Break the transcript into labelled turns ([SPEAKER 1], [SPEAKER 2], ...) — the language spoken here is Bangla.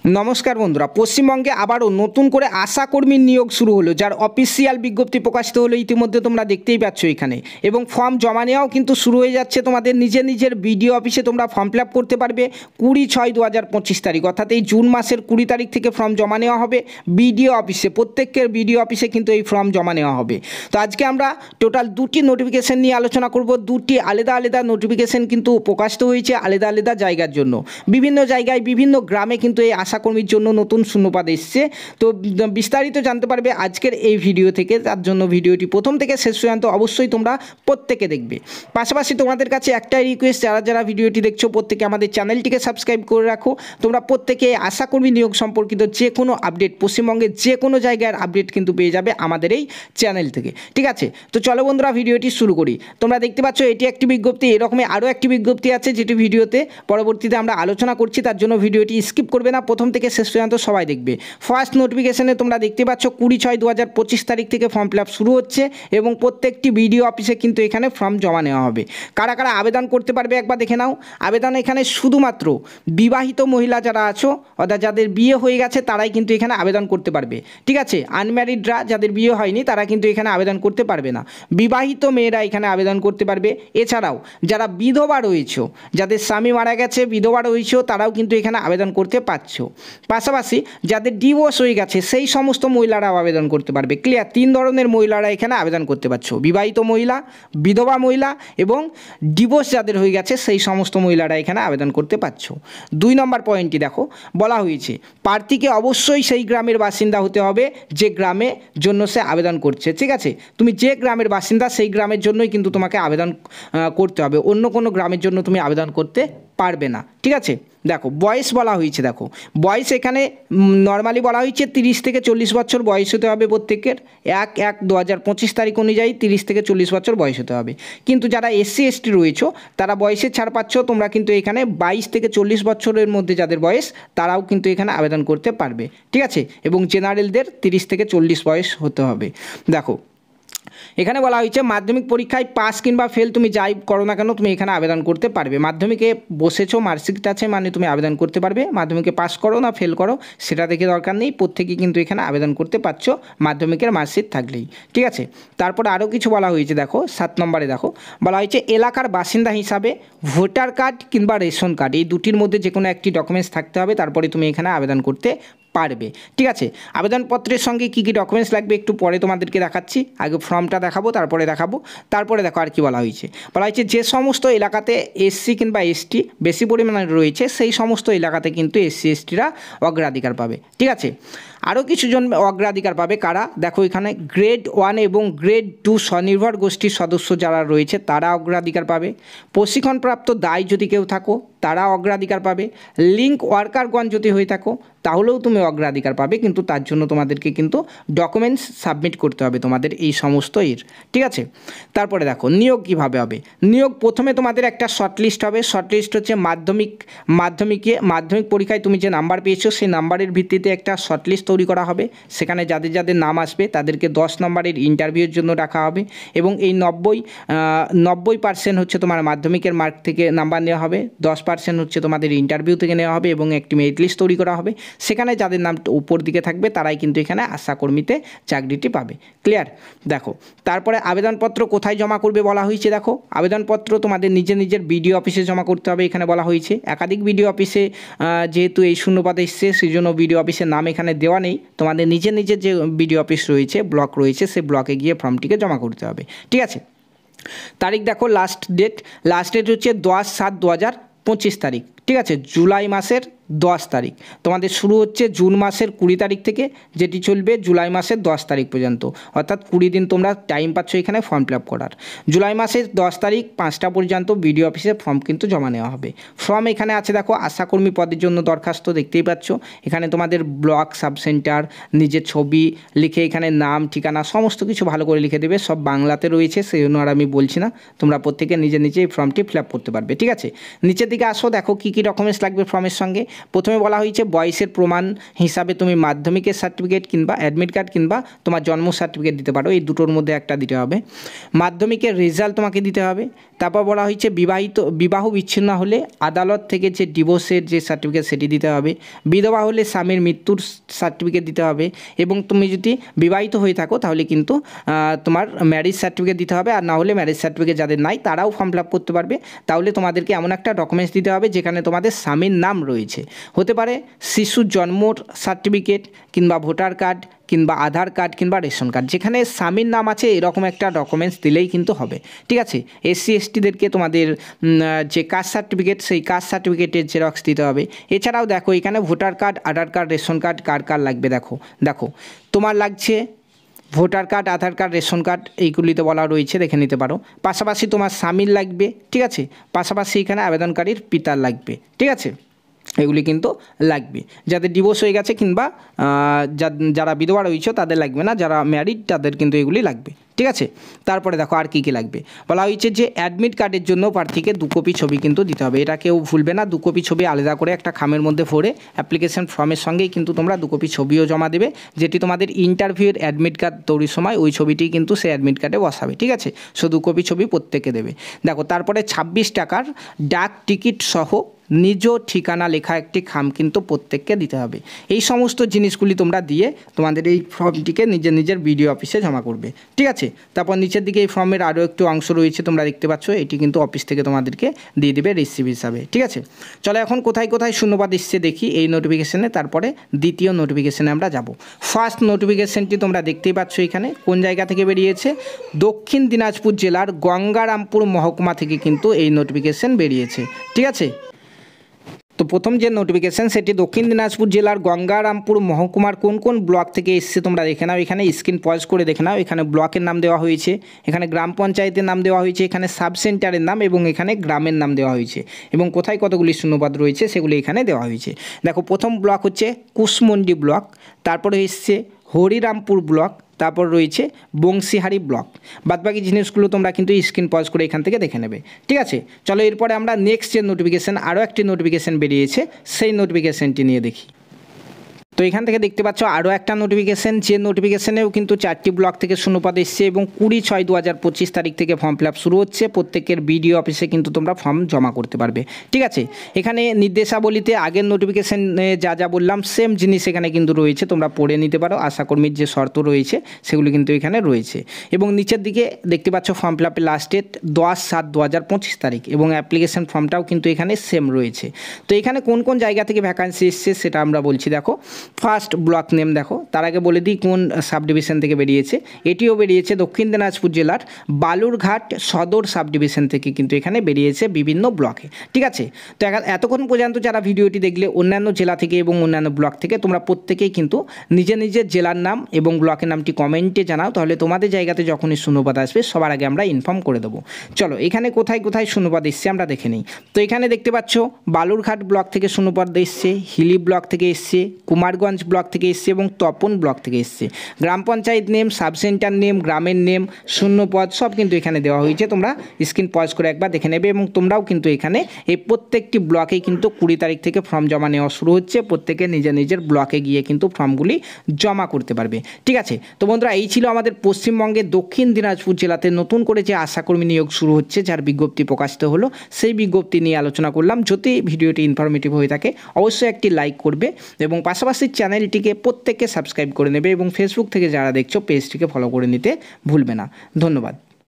[SPEAKER 1] नमस्कार बंधुरा पश्चिमबंगे आबारो नतून करे आशाकर्मी नियोग शुरू हलो जार अफिशियल विज्ञप्ति प्रकाशित हलो इतिमध्ये तोमरा देखतेई पाচ্ছ एखाने एबं फर्म जमा नेওয়াও किन्तु शुरू हो जाच्छे तोमादेर निजेर निजेर बीडीओ अफिसे तोमरा फर्म फिल आप करते पारबे 20/6/2025 तारीख अर्थात এই जून मासेर 20 तारीख থেকে फर्म जमा नेওয়া হবে बीडीओ अफिसे प्रत्येकेर बीडीओ अफिसे किन्तु এই फर्म जमा नेওয়া হবে। तो आजके आमरा टोटाल दुटी नोटिफिकेशन निয়ে आलोचना करब। दुटी आलादा आलादा नोटिफिकेशन किन्तु प्रकाशित হয়েছে आलादा आलादा জায়গার জন্য বিভিন্ন জায়গায় বিভিন্ন গ্রামে কিন্তু এই আশাকর্মীর জন্য নতুন শূন্যপদ এসেছে। তো বিস্তারিত জানতে পারবে আজকের এই ভিডিও থেকে, তার জন্য ভিডিওটি প্রথম থেকে শেষ পর্যন্ত অবশ্যই তোমরা প্রত্যেকে দেখবে। পাশাপাশি তোমাদের কাছে একটাই রিকোয়েস্ট, যারা যারা ভিডিওটি দেখছো প্রত্যেকে আমাদের চ্যানেলটিকে সাবস্ক্রাইব করে রাখো। তোমরা প্রত্যেকে আশাকর্মী নিয়োগ সম্পর্কিত যে কোনো আপডেট, পশ্চিমবঙ্গের যে কোনো জায়গার আপডেট কিন্তু পেয়ে যাবে আমাদের এই চ্যানেল থেকে, ঠিক আছে? তো চলো বন্ধুরা ভিডিওটি শুরু করি। তোমরা দেখতে পাচ্ছ এটি একটি বিজ্ঞপ্তি, এরকমই আরও একটি বিজ্ঞপ্তি আছে যেটি ভিডিওতে পরবর্তীতে আমরা আলোচনা করছি, তার জন্য ভিডিওটি স্কিপ করবে না, প্রথম থেকে শেষ পর্যন্ত সবাই দেখবে। ফার্স্ট নোটিফিকেশনে তোমরা দেখতে পাচ্ছ 20/6/2025 তারিখ থেকে ফর্ম ফিল আপ শুরু হচ্ছে এবং প্রত্যেকটি বিডিও অফিসে কিন্তু এখানে ফর্ম জমা নেওয়া হবে। কারা কারা আবেদন করতে পারবে একবার দেখে নাও। আবেদন এখানে শুধুমাত্র বিবাহিত মহিলা যারা আছো, অর্থাৎ যাদের বিয়ে হয়ে গেছে তারাই কিন্তু এখানে আবেদন করতে পারবে, ঠিক আছে? আনম্যারিডরা, যাদের বিয়ে হয়নি তারা কিন্তু এখানে আবেদন করতে পারবে না। বিবাহিত মেয়েরা এখানে আবেদন করতে পারবে। এছাড়াও যারা বিধবা রয়েছে, যাদের স্বামী মারা গেছে, বিধবা রয়েছে, তারাও কিন্তু এখানে আবেদন করতে পারছো। পাশাপাশি যাদের ডিভোর্স হয়ে গেছে সেই সমস্ত মহিলারাও আবেদন করতে পারবে। ক্লিয়ার? তিন ধরনের মহিলারা এখানে আবেদন করতে পারছো: বিবাহিত মহিলা, বিধবা মহিলা এবং ডিভোর্স যাদের হয়ে গেছে সেই সমস্ত মহিলারা এখানে আবেদন করতে পারছো। 2 নম্বর পয়েন্টটি দেখো, বলা হয়েছে প্রার্থীকে অবশ্যই সেই গ্রামের বাসিন্দা হতে হবে যে গ্রামের জন্য সে আবেদন করছে, ঠিক আছে? তুমি যে গ্রামের বাসিন্দা সেই গ্রামের জন্যই কিন্তু তোমাকে আবেদন করতে হবে, অন্য কোনো গ্রামের জন্য তুমি আবেদন করতে পারবে না, ঠিক আছে? দেখো বয়স বলা হয়েছে, দেখো বয়স এখানে নর্মালি বলা হয়েছে 30 থেকে 40 বছর বয়স হতে হবে প্রত্যেকের। 1/1/2025 তারিখ অনুযায়ী 30 থেকে 40 বছর বয়স হতে হবে। কিন্তু যারা SC ST রয়েছে তারা বয়সে ছাড় পাচ্ছ, তোমরা কিন্তু এখানে 22 থেকে 40 বছরের মধ্যে যাদের বয়স তারাও কিন্তু এখানে আবেদন করতে পারবে, ঠিক আছে? এবং জেনারেলদের 30 থেকে 40 বয়স হতে হবে। দেখো এখানে বলা হয়েছে মাধ্যমিক পরীক্ষায় পাস কিংবা ফেল তুমি যাই করো না কেন তুমি এখানে আবেদন করতে পারবে। মাধ্যমিকে বসেছো, মার্কশিট আছে মানে তুমি আবেদন করতে পারবে। মাধ্যমিকে পাস করো না ফেল করো সেটা দেখে দরকার নেই, প্রত্যেকে কিন্তু এখানে আবেদন করতে পারছো মাধ্যমিকের মার্কশিট থাকলেই, ঠিক আছে? তারপরে আরও কিছু বলা হয়েছে, দেখো 7 নম্বরে দেখো বলা হয়েছে এলাকার বাসিন্দা হিসাবে ভোটার কার্ড কিংবা রেশন কার্ড এই দুটির মধ্যে যে কোনো একটি ডকুমেন্টস থাকতে হবে, তারপরে তুমি এখানে আবেদন করতে পারবে, ঠিক আছে? আবেদনপত্রের সঙ্গে কী কী ডকুমেন্টস লাগবে একটু পরে তোমাদেরকে দেখাচ্ছি, আগে ফর্মটা দেখাবো তারপরে দেখাবো। তারপরে দেখো আর কি বলা হয়েছে, যে সমস্ত এলাকাতে SC কিংবা ST বেশি পরিমাণে রয়েছে সেই সমস্ত এলাকাতে কিন্তু SC STরা অগ্রাধিকার পাবে, ঠিক আছে? আরও কিছুজন অগ্রাধিকার পাবে কারা, দেখো এখানে গ্রেড 1 এবং গ্রেড 2 স্বনির্ভর গোষ্ঠীর সদস্য যারা রয়েছে তারা অগ্রাধিকার পাবে। প্রশিক্ষণপ্রাপ্ত দায় যদি কেউ থাকো তারা অগ্রাধিকার পাবে। লিঙ্ক ওয়ার্কারগণ যদি হয়ে থাকো তাহলেও তুমি অগ্রাধিকার পাবে, কিন্তু তার জন্য তোমাদেরকে কিন্তু ডকুমেন্টস সাবমিট করতে হবে তোমাদের এই সমস্ত ঠিক আছে? তারপরে দেখো নিয়োগ কীভাবে হবে। নিয়োগ প্রথমে তোমাদের একটা শর্টলিস্ট হবে। শর্টলিস্ট হচ্ছে মাধ্যমিক পরীক্ষায় তুমি যে নাম্বার পেয়েছো সেই নাম্বারের ভিত্তিতে একটা শর্টলিস্ট তৈরি করা হবে। সেখানে যাদের যাদের নাম আসবে তাদেরকে 10 নম্বরের ইন্টারভিউর জন্য রাখা হবে এবং এই 90% হচ্ছে তোমার মাধ্যমিকের মার্ক থেকে নাম্বার নেওয়া হবে, 10% হচ্ছে তোমাদের ইন্টারভিউ থেকে নেওয়া হবে এবং একটি মেরিট লিস্ট তৈরি করা হবে। সেখানে যাদের নাম উপর দিকে থাকবে তারাই কিন্তু এখানে আশাকর্মীতে চাকরিটি পাবে। ক্লিয়ার? দেখো তারপরে আবেদনপত্র কোথায় জমা করবে বলা হয়েছে। দেখো আবেদনপত্র তোমাদের নিজের নিজের বিডিও অফিসে জমা করতে হবে এখানে বলা হয়েছে। একাধিক বিডিও অফিসে যেহেতু এই শূন্যপদ এসছে সেই জন্য বিডিও অফিসের নাম এখানে দেওয়া নেই। তোমাদের নিজের নিজের যে বিডিও অফিস রয়েছে, ব্লক রয়েছে, সেই ব্লকে গিয়ে ফর্মটিকে জমা করতে হবে, ঠিক আছে? তারিখ দেখো লাস্ট ডেট হচ্ছে 10/7/2025 তারিখ, ঠিক আছে? জুলাই মাসের 10 তারিখ। তোমাদের শুরু হচ্ছে জুন মাসের 20 তারিখ থেকে, যেটি চলবে জুলাই মাসের 10 তারিখ পর্যন্ত, অর্থাৎ 20 দিন তোমরা টাইম পাচ্ছ এখানে ফর্ম ফিল আপ করার। জুলাই মাসের 10 তারিখ 5টা পর্যন্ত বিডিও অফিসে ফর্ম কিন্তু জমা নেওয়া হবে। ফর্ম এখানে আছে দেখো আশাকর্মী পদের জন্য দরখাস্ত দেখতেই পাচ্ছ। এখানে তোমাদের ব্লক, সাব সেন্টার, নিজের ছবি লিখে এখানে নাম, ঠিকানা সমস্ত কিছু ভালো করে লিখে দেবে। সব বাংলাতে রয়েছে সেই জন্য আর আমি বলছি না, তোমরা প্রত্যেকে নিজে নিজে এই ফর্মটি ফিল আপ করতে পারবে, ঠিক আছে? নিচের দিকে আসো, দেখো কী কী ডকুমেন্টস লাগবে ফর্মের সঙ্গে। প্রথমে বলা হয়েছে বয়সের প্রমাণ হিসাবে তুমি মাধ্যমিকের সার্টিফিকেট কিংবা অ্যাডমিট কার্ড কিংবা তোমার জন্ম সার্টিফিকেট দিতে পারো, এই দুটোর মধ্যে একটা দিতে হবে। মাধ্যমিকের রেজাল্ট তোমাকে দিতে হবে। তারপর বলা হয়েছে বিবাহ বিচ্ছিন্ন হলে আদালত থেকে যে ডিভোর্সের যে সার্টিফিকেট সেটি দিতে হবে। বিধবা হলে স্বামীর মৃত্যুর সার্টিফিকেট দিতে হবে। এবং তুমি যদি বিবাহিত হয়ে থাকো তাহলে কিন্তু তোমার ম্যারেজ সার্টিফিকেট দিতে হবে। আর না হলে ম্যারেজ সার্টিফিকেট যাদের নাই তারাও ফর্ম ফিল আপ করতে পারবে। তাহলে তোমাদেরকে এমন একটা ডকুমেন্টস দিতে হবে যেখানে তোমাদের স্বামীর নাম রয়েছে। হতে পারে শিশুর জন্মর সার্টিফিকেট কিংবা ভোটার কার্ড কিংবা আধার কার্ড কিংবা রেশন কার্ড, যেখানে স্বামীর নাম আছে এরকম একটা ডকুমেন্টস দিলেই কিন্তু হবে। ঠিক আছে। এসসি এসটিদেরকে তোমাদের যে কাস্ট সার্টিফিকেট সেই কাস্ট সার্টিফিকেটের জেরক্স দিতে হবে। এছাড়াও দেখো এখানে ভোটার কার্ড, আধার কার্ড, রেশন কার্ড কার লাগবে দেখো তোমার লাগছে ভোটার কার্ড, আধার কার্ড, রেশন কার্ড, এইগুলিতে বলা রয়েছে, দেখে নিতে পারো। পাশাপাশি তোমার স্বামীর লাগবে। ঠিক আছে। পাশাপাশি এখানে আবেদনকারীর পিতার লাগবে। ঠিক আছে। এগুলি কিন্তু লাগবে। যাদের ডিভোর্স হয়ে গেছে কিংবা যারা বিধবা রয়েছে তাদের লাগবে না, যারা ম্যারিড তাদের কিন্তু এগুলি লাগবে। ঠিক আছে। তারপরে দেখো আর কী লাগবে। বলা হয়েছে যে অ্যাডমিট কার্ডের জন্য প্রার্থীকে 2 কপি ছবি কিন্তু দিতে হবে। এটা কেউ ভুলবে না। 2 কপি ছবি আলাদা করে একটা খামের মধ্যে ভরে অ্যাপ্লিকেশন ফর্মের সঙ্গেই কিন্তু তোমরা 2 কপি ছবিও জমা দেবে, যেটি তোমাদের ইন্টারভিউয়ের অ্যাডমিট কার্ড তৈরির সময় ওই ছবিটি কিন্তু সেই অ্যাডমিট কার্ডে বসাবে। ঠিক আছে। সো 2 কপি ছবি প্রত্যেকে দেবে। দেখো তারপরে 26 টাকার ডাক টিকিট সহ নিজ ঠিকানা লেখা একটি খাম কিন্তু প্রত্যেককে দিতে হবে। এই সমস্ত জিনিসগুলি তোমরা দিয়ে তোমাদের এই ফর্মটিকে নিজের বিডিও অফিসে জমা করবে। ঠিক আছে। তারপর নিচের দিকে এই ফর্মের আরও একটু অংশ রয়েছে, তোমরা দেখতে পাচ্ছ, এটি কিন্তু অফিস থেকে তোমাদেরকে দিয়ে দেবে রিসিভ হিসাবে। ঠিক আছে। চলো এখন কোথায় শূন্যপদ এসছে দেখি এই নোটিফিকেশানে। তারপরে দ্বিতীয় নোটিফিকেশানে আমরা যাব। ফার্স্ট নোটিফিকেশানটি তোমরা দেখতেই পাচ্ছ এখানে কোন জায়গা থেকে বেরিয়েছে। দক্ষিণ দিনাজপুর জেলার গঙ্গারামপুর মহকুমা থেকে কিন্তু এই নোটিফিকেশান বেরিয়েছে। ঠিক আছে। তো প্রথম যে নোটিফিকেশান সেটি দক্ষিণ দিনাজপুর জেলার গঙ্গারামপুর মহকুমার কোন ব্লক থেকে এসছে তোমরা দেখে নাও। এখানে স্ক্রিন পজ করে দেখে নাও। এখানে ব্লকের নাম দেওয়া হয়েছে, এখানে গ্রাম পঞ্চায়েতের নাম দেওয়া হয়েছে, এখানে সাব সেন্টারের নাম এবং এখানে গ্রামের নাম দেওয়া হয়েছে এবং কোথায় কতগুলি শূন্যপদ রয়েছে সেগুলি এখানে দেওয়া হয়েছে। দেখো প্রথম ব্লক হচ্ছে কুশমন্ডি ব্লক, তারপরে এসছে হরিরামপুর ব্লক, তারপর রয়েছে বংশীহারি ব্লক। বাদবাকি জিনিসগুলো তোমরা কিন্তু স্ক্রিন পজ করে এখান থেকে দেখে নেবে। ঠিক আছে। চলো এরপরে আমরা নেক্সট যে নোটিফিকেশান, আরও একটি নোটিফিকেশান বেরিয়েছে সেই নোটিফিকেশানটি নিয়ে দেখি। তো এখান থেকে দেখতে পাচ্ছ আরও একটা নোটিফিকেশান, যে নোটিফিকেশানেও কিন্তু 4টি ব্লক থেকে শূন্যপদ এসছে এবং 20/6/2025 তারিখ থেকে ফর্ম ফিল আপ শুরু হচ্ছে। প্রত্যেকের বিডিও অফিসে কিন্তু তোমরা ফর্ম জমা করতে পারবে। ঠিক আছে। এখানে নির্দেশাবলীতে আগের নোটিফিকেশানে যা বললাম সেম জিনিস এখানে কিন্তু রয়েছে, তোমরা পড়ে নিতে পারো। আশাকর্মীর যে শর্ত রয়েছে সেগুলি কিন্তু এখানে রয়েছে এবং নিচের দিকে দেখতে পাচ্ছ ফর্ম ফিল আপের লাস্ট ডেট 10/7/2025 তারিখ এবং অ্যাপ্লিকেশান ফর্মটাও কিন্তু এখানে সেম রয়েছে। তো এখানে কোন জায়গা থেকে ভ্যাকান্সি এসছে সেটা আমরা বলছি। দেখো ফার্স্ট ব্লক নেম দেখো, তার আগে বলে দিই কোন সাব ডিভিশন থেকে বেরিয়েছে। এটিও বেরিয়েছে দক্ষিণ দিনাজপুর জেলার বালুরঘাট সদর সাব ডিভিশন থেকে কিন্তু এখানে বেরিয়েছে বিভিন্ন ব্লকে। ঠিক আছে। তো এতক্ষণ পর্যন্ত যারা ভিডিওটি দেখলে অন্যান্য জেলা থেকে এবং অন্যান্য ব্লক থেকে তোমরা প্রত্যেকেই কিন্তু নিজের জেলার নাম এবং ব্লকের নামটি কমেন্টে জানাও, তাহলে তোমাদের জায়গাতে যখনই শূন্যপদ আসবে সবার আগে আমরা ইনফর্ম করে দেবো। চলো এখানে কোথায় শূন্যপদ এসছে আমরা দেখে নিই। তো এখানে দেখতে পাচ্ছ বালুরঘাট ব্লক থেকে শূন্যপদ এসছে, হিলি ব্লক থেকে এসছে, কুমারগঞ্জ ব্লক থেকে এসছে এবং তপন ব্লক থেকে এসছে। গ্রাম panchayat name, sub centre name, গ্রামের নেম, শূন্যপদ সব কিন্তু এখানে দেওয়া হয়েছে। তোমরা স্ক্রিন পজ করে একবার দেখে নেবে এবং তোমরাও কিন্তু এখানে এই প্রত্যেকটি ব্লকেই কিন্তু 20 তারিখ থেকে ফর্ম জমা নেওয়া শুরু হচ্ছে। প্রত্যেকে নিজের ব্লকে গিয়ে কিন্তু ফর্মগুলি জমা করতে পারবে। ঠিক আছে। তো বন্ধুরা এই ছিল আমাদের পশ্চিমবঙ্গের দক্ষিণ দিনাজপুর জেলাতে নতুন করে যে আশাকর্মী নিয়োগ শুরু হচ্ছে, যার বিজ্ঞপ্তি প্রকাশিত হলো, সেই বিজ্ঞপ্তি নিয়ে আলোচনা করলাম। যদি ভিডিওটি ইনফরমেটিভ হয়ে থাকে অবশ্যই একটি লাইক করবে এবং পাশাপাশি চ্যানেলটিকে প্রত্যেককে সাবস্ক্রাইব করে নেবে এবং ফেসবুক থেকে যারা দেখছো পেজটিকে ফলো করে নিতে ভুলবে না। ধন্যবাদ।